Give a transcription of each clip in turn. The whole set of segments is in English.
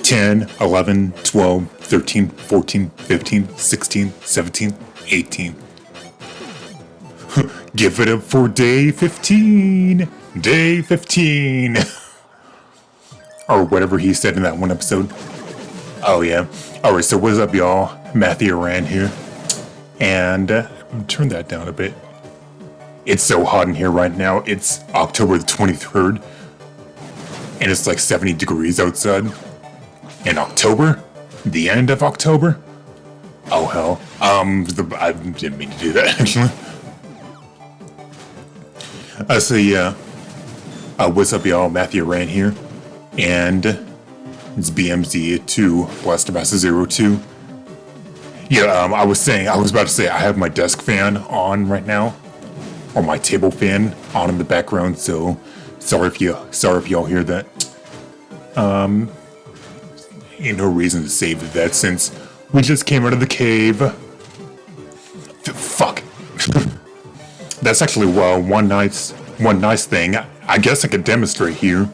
10, 11, 12, 13, 14, 15, 16, 17, 18. Give it up for day 15! Day 15! Or whatever he said in that one episode. Oh yeah. Alright, so what's up y'all? Matthew Rand here. And turn that down a bit. It's so hot in here right now. It's October the 23rd. And it's like 70 degrees outside. In October? The end of October? Oh hell. I didn't mean to do that actually. So yeah. What's up y'all? Matthew Rand here. And it's BMZ2 Blastermaster 02. Yeah, I was about to say I have my desk fan on right now. Or my table fan on in the background, so sorry if y'all hear that. Ain't no reason to save that since we just came out of the cave. Fuck. That's actually one nice thing I guess I could demonstrate here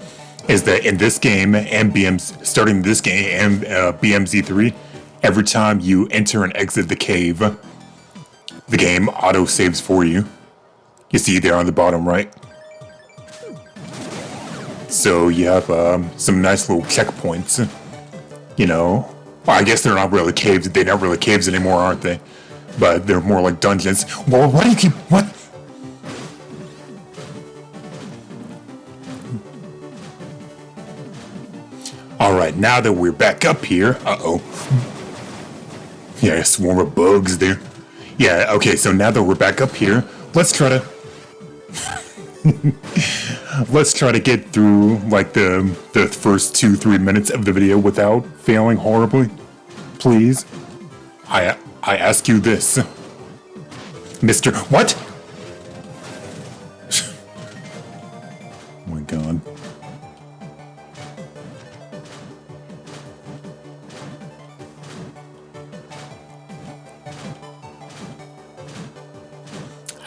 is that in this game and starting this game and BMZ3, every time you enter and exit the cave, the game auto saves for you. You see there on the bottom right. So you have some nice little checkpoints. You know, well, I guess they're not really caves. They're not really caves anymore, aren't they? But they're more like dungeons. Well, why do you keep what? All right, now that we're back up here, yeah, a swarm of bugs there. Yeah, okay, so now that we're back up here, let's try to get through like the first 2-3 minutes of the video without failing horribly. Please. I ask you this. Mr. What? Oh my god.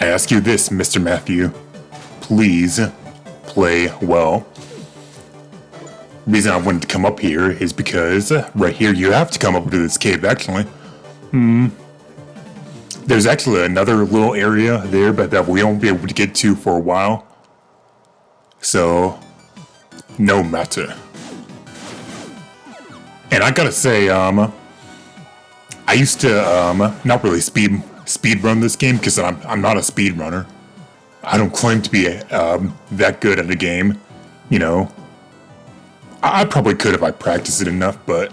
I ask you this, Mr. Matthew. Please play well. The reason I wanted to come up here is because right here you have to come up to this cave actually. There's actually another little area there, but that we won't be able to get to for a while. So, no matter. And I gotta say, I used to not really speed run this game because I'm not a speed runner. I don't claim to be that good at a game, you know. I probably could if I practiced it enough, but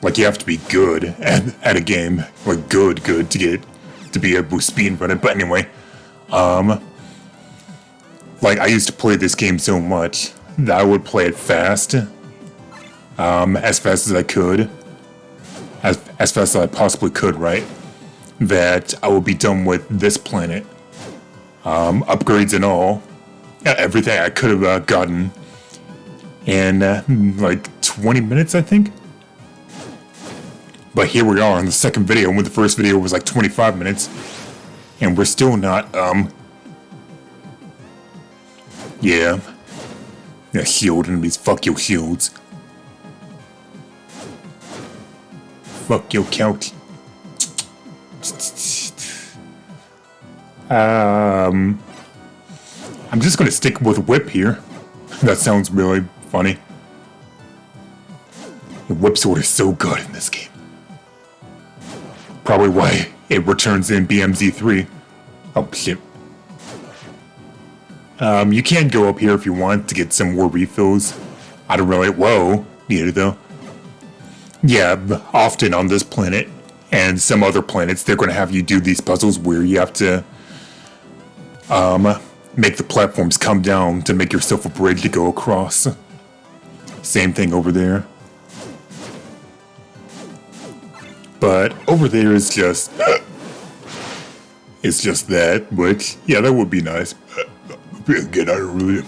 like you have to be good at a game, like good to be able to speed run it. But anyway, like I used to play this game so much that I would play it fast, as fast as I could, as fast as I possibly could, right? That I would be done with this planet. Upgrades and all, everything I could have gotten in like 20 minutes, I think. But here we are in the second video, when the first video was like 25 minutes, and we're still not, yeah, shield enemies, fuck your shields. Fuck your couch. I'm just gonna stick with whip here. That sounds really funny. The whip sword is so good in this game. Probably why it returns in BMZ3. Oh shit. You can go up here if you want to get some more refills. I don't really, whoa, need it though. Yeah, often on this planet and some other planets, they're gonna have you do these puzzles where you have to make the platforms come down to make yourself a bridge to go across. Same thing over there. But over there is just it's just that, which yeah, that would be nice. Get out of really.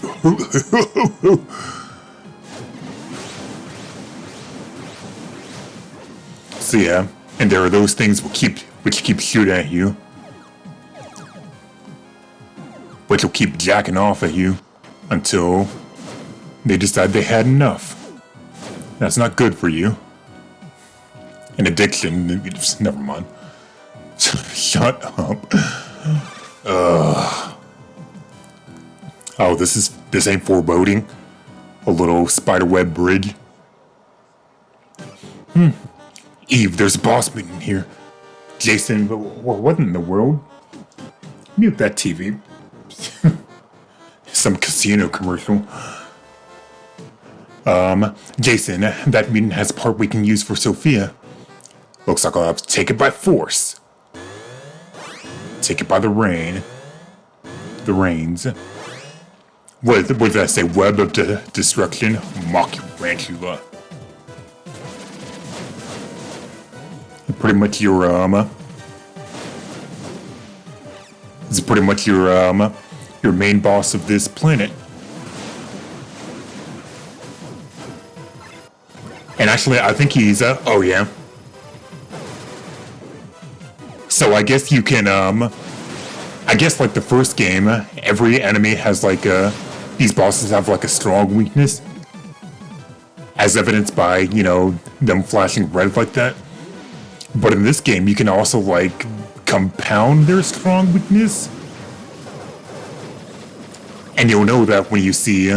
So yeah, and there are those things which keep shooting at you. Which will keep jacking off at you until they decide they had enough. That's not good for you. An addiction, never mind. Shut up. Oh, this ain't foreboding. A little spiderweb bridge. Eve, there's a boss meeting here. Jason, what in the world? Mute that TV. Some casino commercial. Jason, that meeting has a part we can use for Sophia. Looks like I'll have to take it by force. Take it by the rain. The rains. What did I say? Web of destruction? Mockyrantula. Pretty much your, this is pretty much your main boss of this planet. And actually, I think he's, oh yeah. So I guess you can, I guess like the first game, every enemy has like these bosses have like a strong weakness. As evidenced by, you know, them flashing red like that. But in this game, you can also like compound their strong weakness. And you'll know that when you see,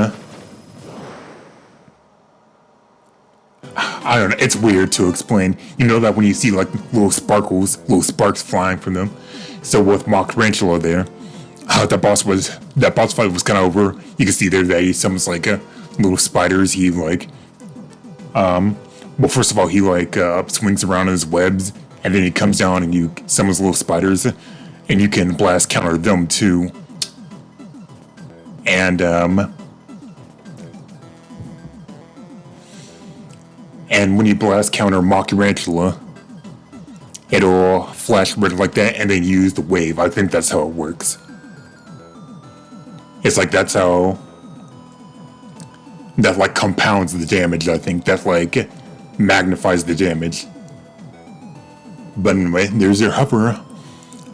I don't know, it's weird to explain. You know that when you see like little sparks flying from them. So with Mockyrantula there, that boss fight was kind of over. You can see there that he summons like little spiders. He like, well, first of all, he like swings around in his webs, and then he comes down and you summons little spiders, and you can blast counter them too. And when you blast counter Mockyrantula, it'll flash red like that and then use the wave. I think that's how it works. It's like that's how that like compounds the damage. I think that like magnifies the damage. But anyway, there's your hover.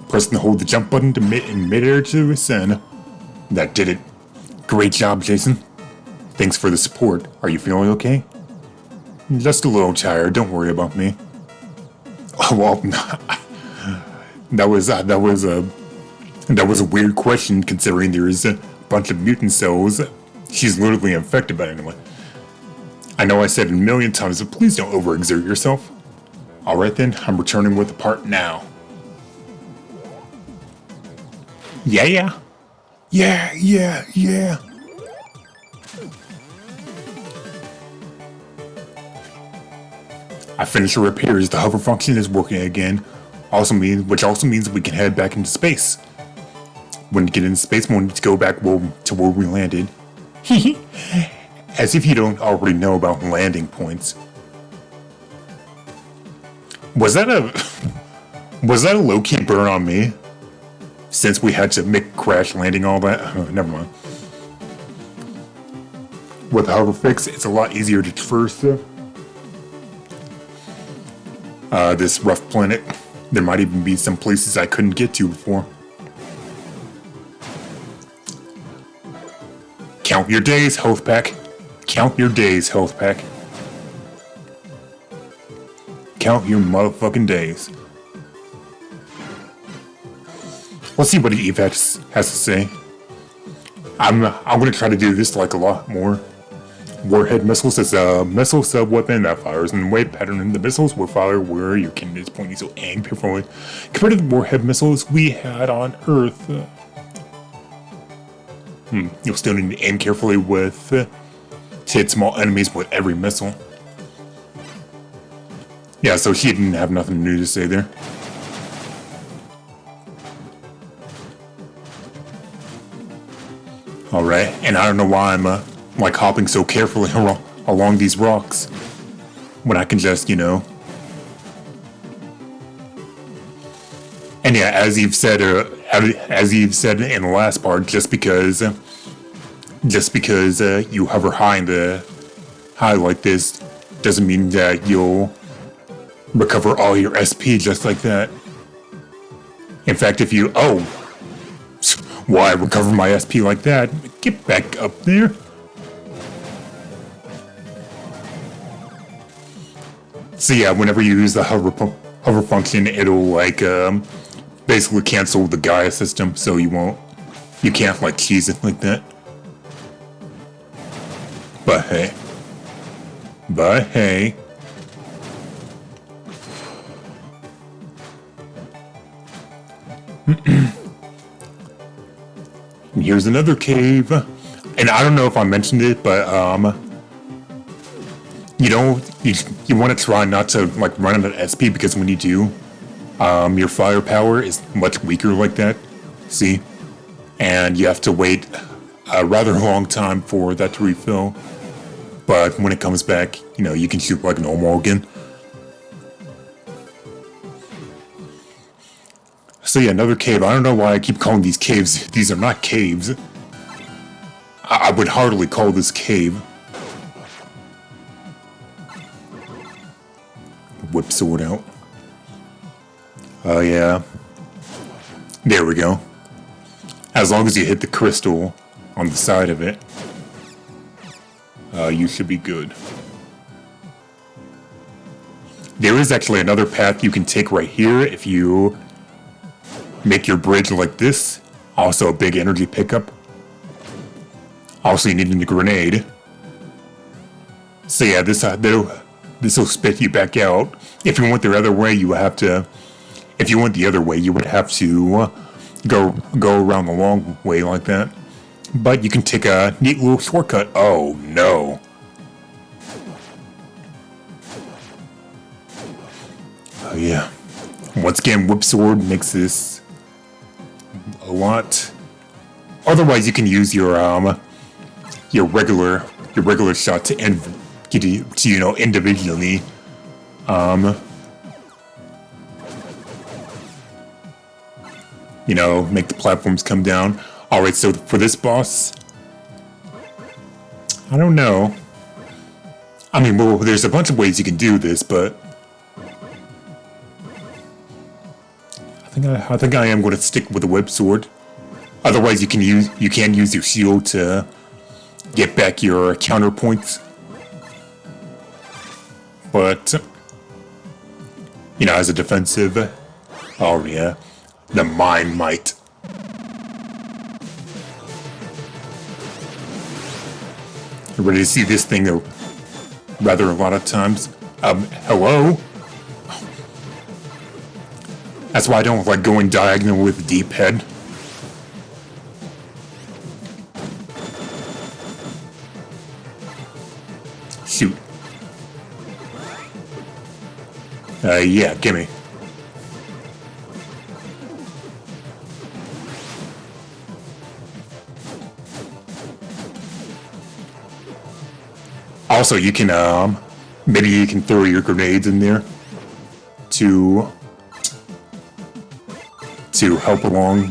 Press and hold the jump button to in midair to ascend. That did it. Great job, Jason. Thanks for the support. Are you feeling okay? Just a little tired. Don't worry about me. Oh, well, that was a weird question considering there's a bunch of mutant cells she's literally infected. But anyway, I know I said it a million times, but please don't overexert yourself. All right then, I'm returning with the part now. Yeah. I finished the repairs. The hover function is working again. Which also means we can head back into space. When we get into space, we'll need to go back to where we landed. As if you don't already know about landing points. Was that a low-key burn on me? Since we had to make crash landing all that? Oh, never mind. With the hover fix, it's a lot easier to traverse this rough planet. There might even be some places I couldn't get to before. Count your days, health pack. Count your days, health pack. Count your motherfucking days. Let's see what Eve has to say. I'm gonna try to do this like a lot more. Warhead missiles is a missile sub-weapon that fires in the wave pattern, and the missiles will fire where your cannon is pointing, so aim carefully. Compared to the warhead missiles we had on Earth, you'll still need to aim carefully to hit small enemies with every missile. Yeah, so she didn't have nothing new to say there. Alright, and I don't know why I'm like hopping so carefully along these rocks when I can just, you know. And yeah, as you've said in the last part, just because you hover high like this doesn't mean that you'll recover all your SP just like that. In fact, if you why recover my SP like that? Get back up there. So yeah, whenever you use the hover function, it'll like basically cancel the Gaia system, so you can't like cheese it like that. But hey. And here's another cave. And I don't know if I mentioned it, but you want to try not to like run out of SP, because when you do, your firepower is much weaker like that. See? And you have to wait a rather long time for that to refill. But when it comes back, you can shoot like normal again. So yeah, another cave. I don't know why I keep calling these caves. These are not caves. I would hardly call this cave. Whip sword out. Oh yeah. There we go. As long as you hit the crystal on the side of it, you should be good. There is actually another path you can take right here if you make your bridge like this. Also a big energy pickup. Also you need a grenade. So yeah, this will spit you back out. If you went the other way, you would have to... If you went the other way, you would have to go around the long way like that. But you can take a neat little shortcut. Oh no. Oh yeah. Once again, whip sword makes this a lot. Otherwise, you can use your regular shot to individually make the platforms come down. Alright, so for this boss, I don't know. I mean, well, there's a bunch of ways you can do this, but I think I am going to stick with the whip sword. Otherwise, you can use your shield to get back your counterpoints. But as a defensive, oh yeah, the mind might. You're ready to see this thing rather a lot of times. Hello? That's why I don't like going diagonal with deep head. Shoot. Yeah, gimme. Also, you can, maybe you can throw your grenades in there to help along,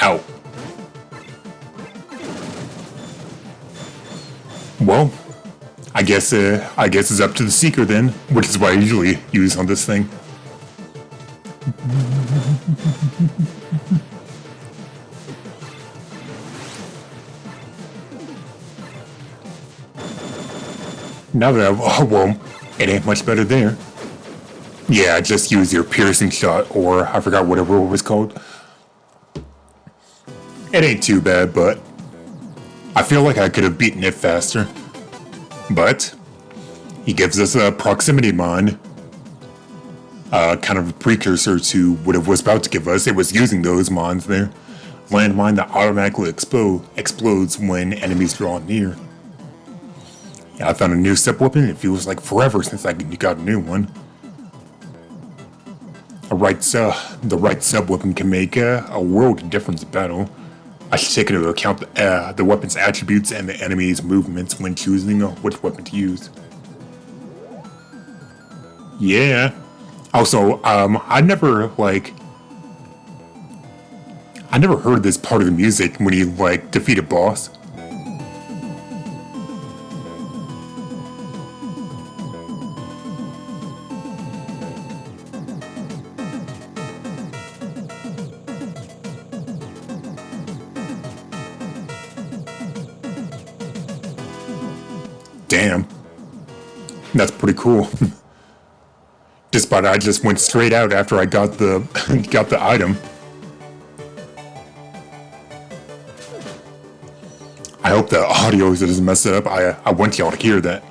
Ow. Well, I guess it's up to the seeker then, which is what I usually use on this thing. Now that well, it ain't much better there. Yeah, just use your piercing shot, or I forgot whatever it was called. It ain't too bad, but I feel like I could have beaten it faster. But he gives us a proximity mine, kind of a precursor to what it was about to give us. It was using those mines there. Landmine that automatically explodes when enemies draw near. Yeah, I found a new sub weapon. It feels like forever since I got a new one. The right sub weapon can make a world of difference in battle. I should take into account the weapon's attributes and the enemy's movements when choosing which weapon to use. Yeah. Also, I never heard this part of the music when you defeat a boss. Damn. That's pretty cool. Despite I just went straight out after I got the got the item. I hope the audio doesn't mess it up. I want y'all to hear that.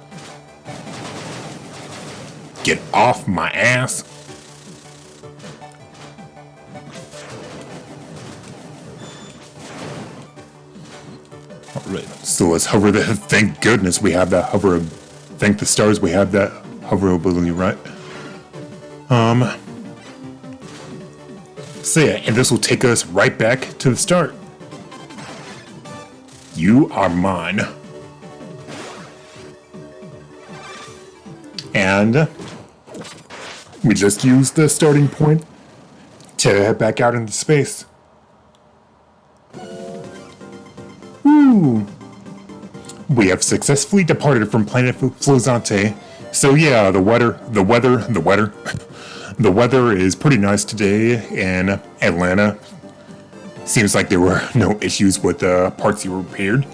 Get off my ass. Alright, so let's hover the. Thank goodness we have that hover. Thank the stars we have that hover ability, right? So yeah, and this will take us right back to the start. You are mine. And we just used the starting point to head back out into space. Woo! We have successfully departed from planet Flozante. So yeah, the weather is pretty nice today in Atlanta. Seems like there were no issues with the parts you repaired.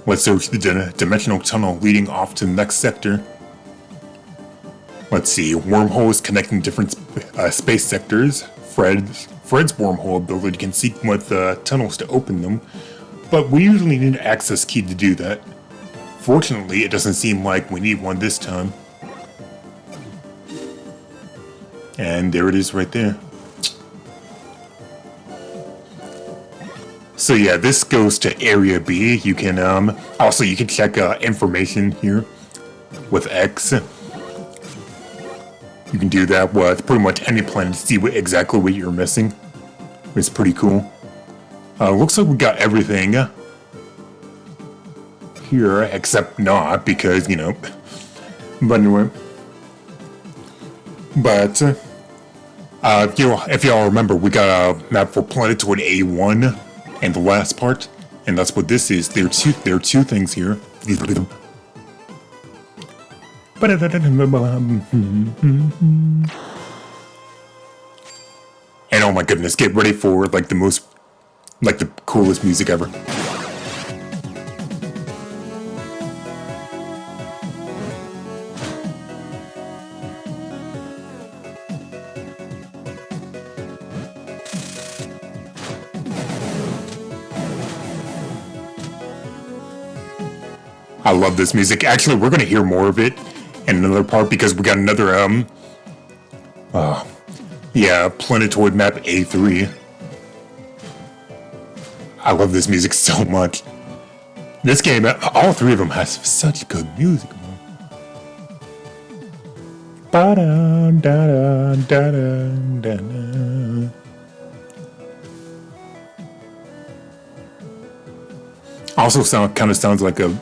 Let's search the dimensional tunnel leading off to the next sector. Let's see, wormholes connecting different space sectors. Fred's wormhole ability can sequence tunnels to open them, but we usually need an access key to do that. Fortunately, it doesn't seem like we need one this time. And there it is right there. So yeah, this goes to Area B. You can also you can check information here with X. You can do that with pretty much any planet to see exactly what you're missing. It's pretty cool. Looks like we got everything here, except not, because, you know. But anyway. But if y'all remember, we got a map for planetoid A1 and the last part, and that's what this is. There are two things here. And oh my goodness, get ready for like the coolest music ever. I love this music. Actually, we're gonna hear more of it in another part because we got another planetoid map A3. I love this music so much. This game, all three of them has such good music, man. Ba-da-da-da-da-da-da. Also kind of sounds like a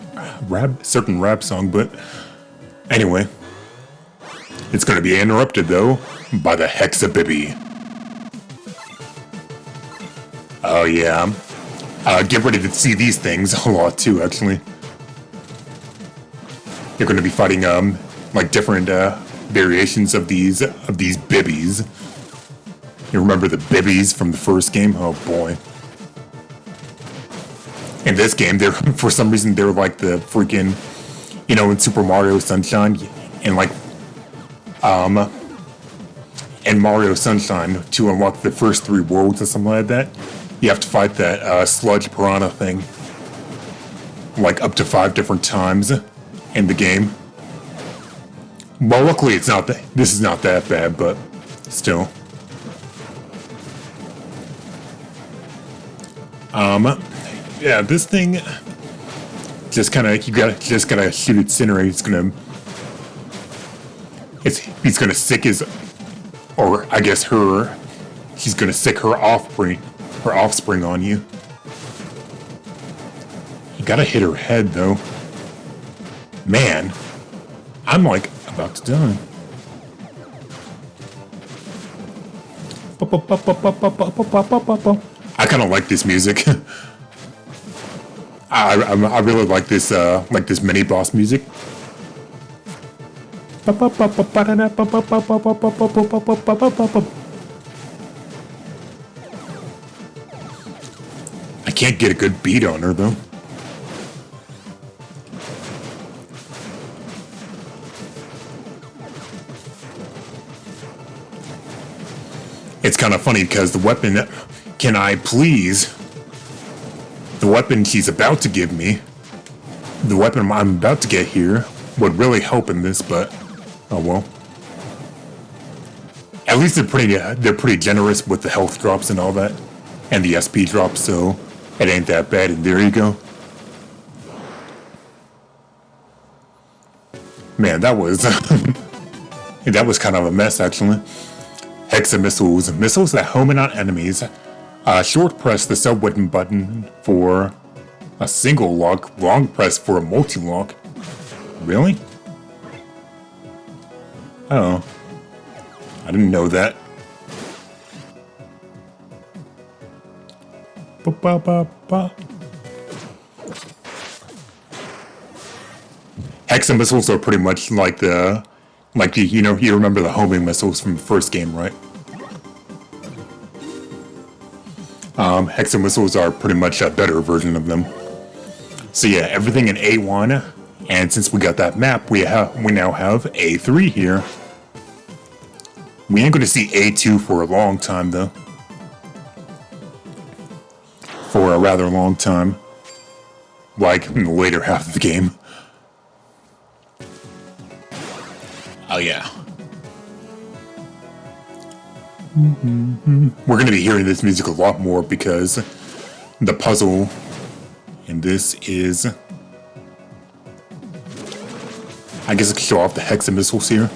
certain rap song, but anyway. It's going to be interrupted, though, by the Hexabibby. Oh, yeah. Get ready to see these things a lot, too, actually. You're going to be fighting, like, different, variations of these bibbies. You remember the bibbies from the first game? Oh, boy. In this game, for some reason, they're like the freaking, you know, in Super Mario Sunshine, and like, in Mario Sunshine, to unlock the first 3 worlds or something like that, you have to fight that sludge piranha thing, like up to 5 different times in the game. Well, luckily it's not this is not that bad, but still. Yeah, this thing just kind of gotta shoot incinerate. He's gonna sick his, or I guess her. He's gonna sick her offspring on you. You gotta hit her head though. Man, I'm like about to die. I kind of like this music. I really like this mini boss music. I can't get a good beat on her though. kind of funny because the weapon, can I please, the weapon she's about to give me, the weapon I'm about to get here would really help in this, but oh well. At least they're pretty generous with the health drops and all that, and the SP drops, so it ain't that bad. And there you go. Man, that was that was kind of a mess actually. Hexa missiles, missiles that home in on enemies. Short press the sub weapon button for a single lock. Long press for a multi lock. Really? Oh. I didn't know that. Hexa missiles are pretty much like the, you know, you remember the homing missiles from the first game, right? Hexa missiles are pretty much a better version of them. So yeah, everything in A1, and since we got that map, we now have A3 here. We ain't gonna see A2 for a long time though. For a rather long time. Like in the later half of the game. Oh yeah. We're gonna be hearing this music a lot more because the puzzle in this is, I guess I can show off the Hexa missiles here.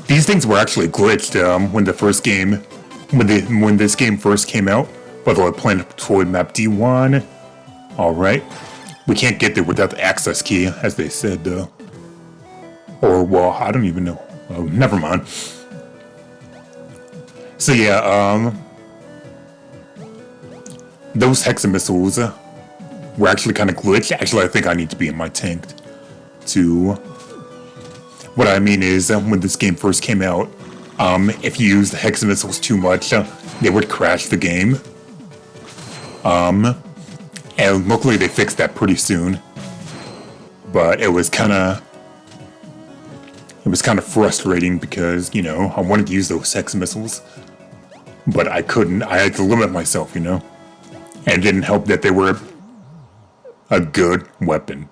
These things were actually glitched when the first game, when this game first came out. By the way, planetoid map D1. All right, we can't get there without the access key, as they said though. Or well, I don't even know. Oh, never mind. So yeah, those Hexa missiles were actually kind of glitched. Actually, I think I need to be in my tank to. What I mean is, when this game first came out, if you use the Hexa missiles too much, they would crash the game. And luckily they fixed that pretty soon. But it was kind of frustrating because, you know, I wanted to use those Hexa missiles, but I couldn't. I had to limit myself, you know. And it didn't help that they were a good weapon.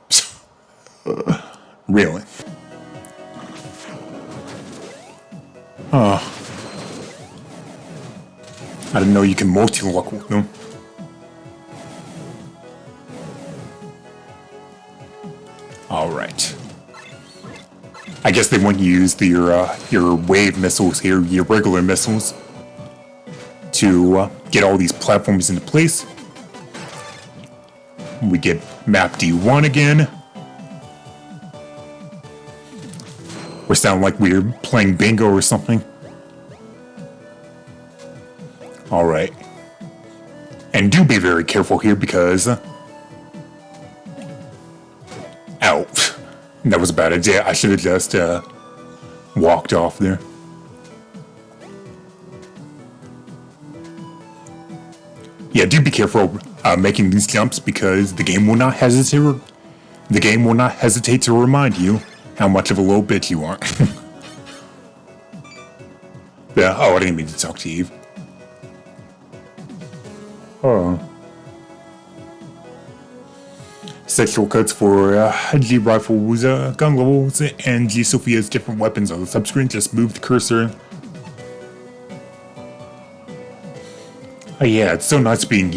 Really. I didn't know you can multi-lock with them. Alright. I guess they want you to use your wave missiles here, your regular missiles, to get all these platforms into place. We get map D1 again. We sound like we're playing bingo or something. Alright. And do be very careful here because... Ow. That was a bad idea. I should have just walked off there. Yeah, do be careful making these jumps because the game will not hesitate. The game will not hesitate to remind you how much of a little bitch you are. Yeah. Oh, I didn't mean to talk to Eve. Oh. Sexual cuts for G rifles, gun levels, and G Sophia's different weapons on the subscreen. Just move the cursor. Oh yeah, it's so nice being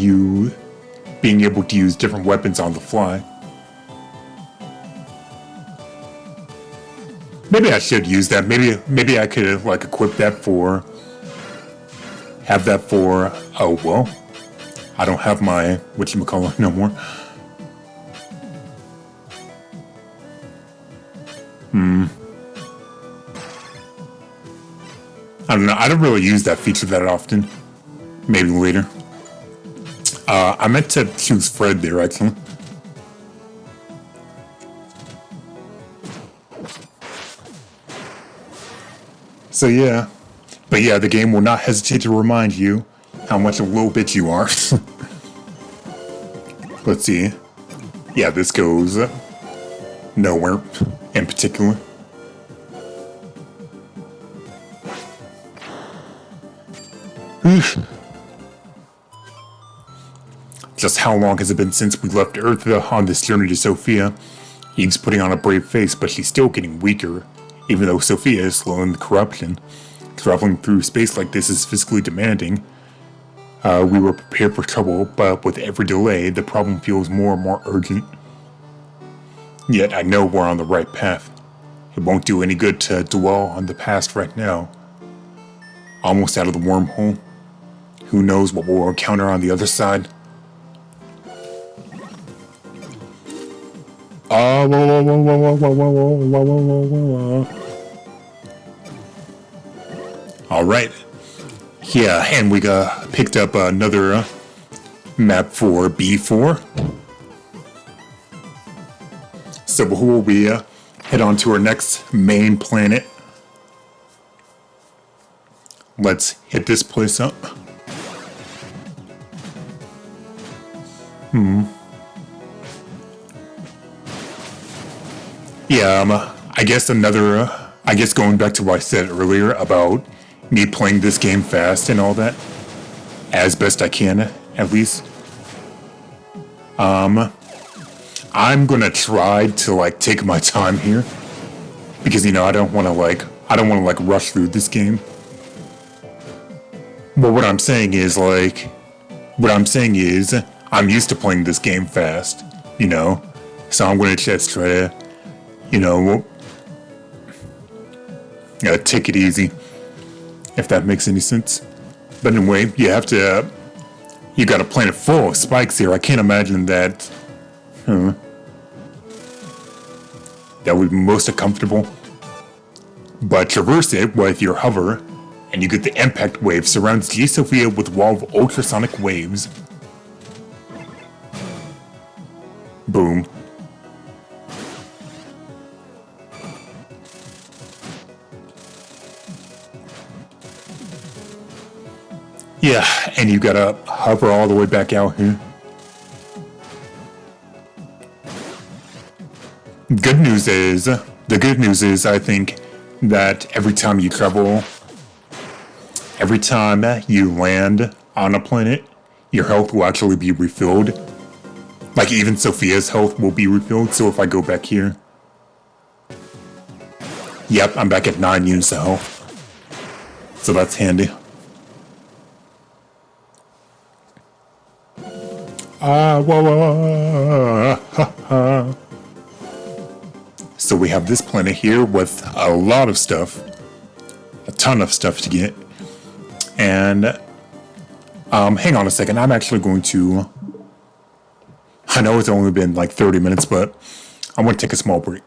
able to use different weapons on the fly. Maybe I should use that. Maybe I could like equip that for. Have that for. Oh well, I don't have my whatchamacallit no more. I don't know. I don't really use that feature that often. Maybe later. I meant to choose Fred there actually. So yeah, but yeah, the game will not hesitate to remind you how much of a little bitch you are. Let's see. Yeah, this goes nowhere in particular. Just how long has it been since we left Earth on this journey to Sophia? Eve's putting on a brave face, but she's still getting weaker, even though Sophia is slowing the corruption. Traveling through space like this is physically demanding. We were prepared for trouble, but with every delay, the problem feels more and more urgent. Yet I know we're on the right path. It won't do any good to dwell on the past right now. Almost out of the wormhole. Who knows what we'll encounter on the other side? Alright. Yeah, and we picked up another map for B4. So before we head on to our next main planet, let's hit this place up. Yeah, I guess going back to what I said earlier about me playing this game fast and all that, as best I can, at least. I'm gonna try to take my time here, because I don't want to rush through this game. But what I'm saying is I'm used to playing this game fast, so I'm gonna just try to, take it easy, if that makes any sense. But anyway, you got a planet full of spikes here. I can't imagine that, that would be most uncomfortable. But traverse it with your hover, and you get the impact wave surrounds G Sophia with a wall of ultrasonic waves. Boom. Yeah, and you gotta hover all the way back out here. The good news is, I think, that every time you land on a planet, your health will actually be refilled. Like, even Sophia's health will be refilled, so if I go back here... Yep, I'm back at 9 units of health. So that's handy. So we have this planet here with a lot of stuff. A ton of stuff to get. And... hang on a second, I'm actually going to... I know it's only been 30 minutes, but I want to take a small break.